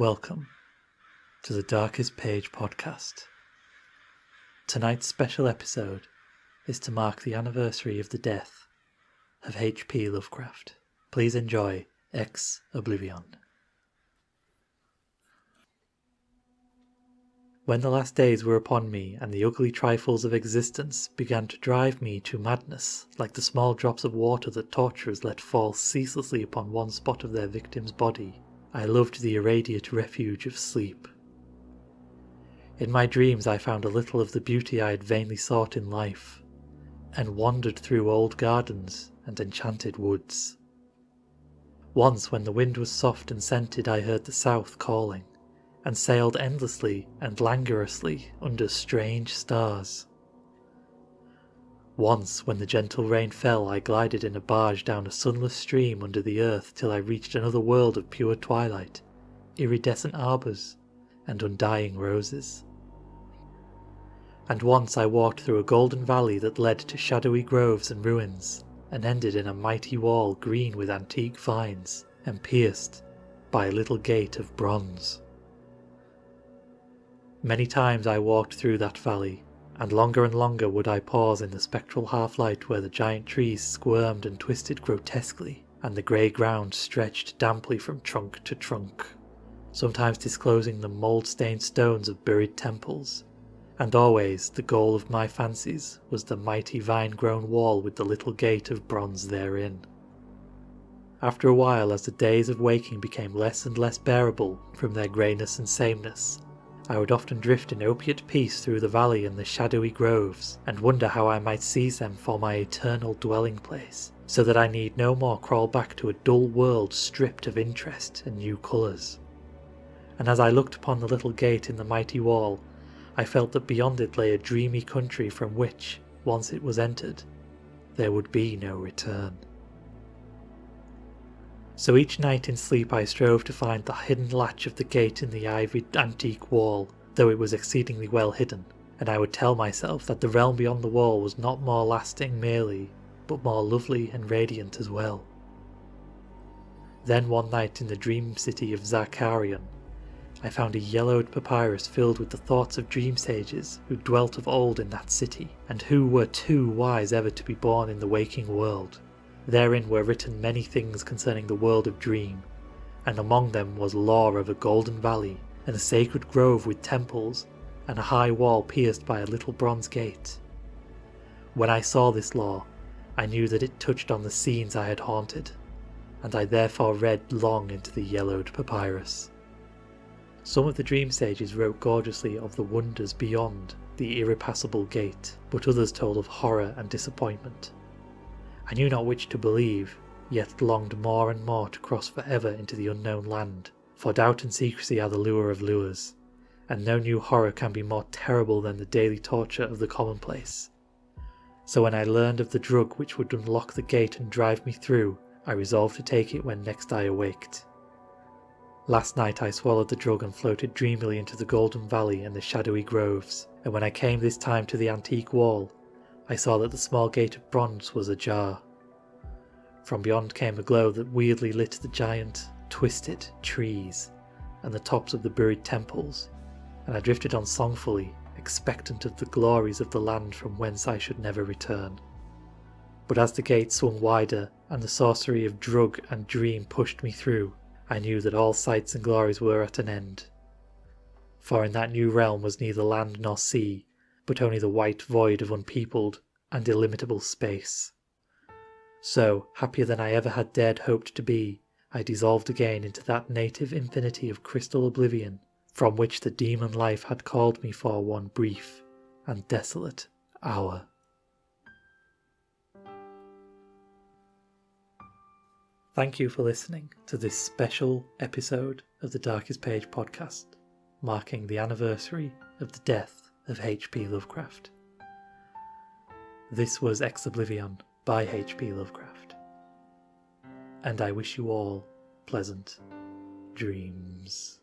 Welcome to the Darkest Page podcast. Tonight's special episode is to mark the anniversary of the death of H.P. Lovecraft. Please enjoy Oblivione. When the last days were upon me and the ugly trifles of existence began to drive me to madness, like the small drops of water that torturers let fall ceaselessly upon one spot of their victim's body, I loved the irradiate refuge of sleep. In my dreams I found a little of the beauty I had vainly sought in life, and wandered through old gardens and enchanted woods. Once when the wind was soft and scented I heard the south calling, and sailed endlessly and languorously under strange stars. Once when the gentle rain fell I glided in a barge down a sunless stream under the earth till I reached another world of pure twilight, iridescent arbours, and undying roses. And once I walked through a golden valley that led to shadowy groves and ruins, and ended in a mighty wall green with antique vines, and pierced by a little gate of bronze. Many times I walked through that valley, and longer would I pause in the spectral half-light where the giant trees squirmed and twisted grotesquely, and the grey ground stretched damply from trunk to trunk, sometimes disclosing the mould-stained stones of buried temples, and always the goal of my fancies was the mighty vine-grown wall with the little gate of bronze therein. After a while, as the days of waking became less and less bearable from their greyness and sameness, I would often drift in opiate peace through the valley and the shadowy groves, and wonder how I might seize them for my eternal dwelling place, so that I need no more crawl back to a dull world stripped of interest and new colours. And as I looked upon the little gate in the mighty wall, I felt that beyond it lay a dreamy country from which, once it was entered, there would be no return. So each night in sleep I strove to find the hidden latch of the gate in the ivied antique wall, though it was exceedingly well hidden, and I would tell myself that the realm beyond the wall was not more lasting merely, but more lovely and radiant as well. Then one night in the dream city of Zakarian, I found a yellowed papyrus filled with the thoughts of dream sages who dwelt of old in that city, and who were too wise ever to be born in the waking world. Therein were written many things concerning the world of dream, and among them was lore of a golden valley, and a sacred grove with temples, and a high wall pierced by a little bronze gate. When I saw this lore, I knew that it touched on the scenes I had haunted, and I therefore read long into the yellowed papyrus. Some of the dream sages wrote gorgeously of the wonders beyond the irrepassable gate, but others told of horror and disappointment. I knew not which to believe, yet longed more and more to cross forever into the unknown land, for doubt and secrecy are the lure of lures, and no new horror can be more terrible than the daily torture of the commonplace. So when I learned of the drug which would unlock the gate and drive me through, I resolved to take it when next I awaked. Last night I swallowed the drug and floated dreamily into the golden valley and the shadowy groves, and when I came this time to the antique wall, I saw that the small gate of bronze was ajar. From beyond came a glow that weirdly lit the giant, twisted trees and the tops of the buried temples, and I drifted on songfully, expectant of the glories of the land from whence I should never return. But as the gate swung wider and the sorcery of drug and dream pushed me through, I knew that all sights and glories were at an end. For in that new realm was neither land nor sea, but only the white void of unpeopled and illimitable space. So, happier than I ever had dared hoped to be, I dissolved again into that native infinity of crystal oblivion from which the demon life had called me for one brief and desolate hour. Thank you for listening to this special episode of the Darkest Page podcast, marking the anniversary of the death of H.P. Lovecraft. This was Oblivione by H.P. Lovecraft, and I wish you all pleasant dreams.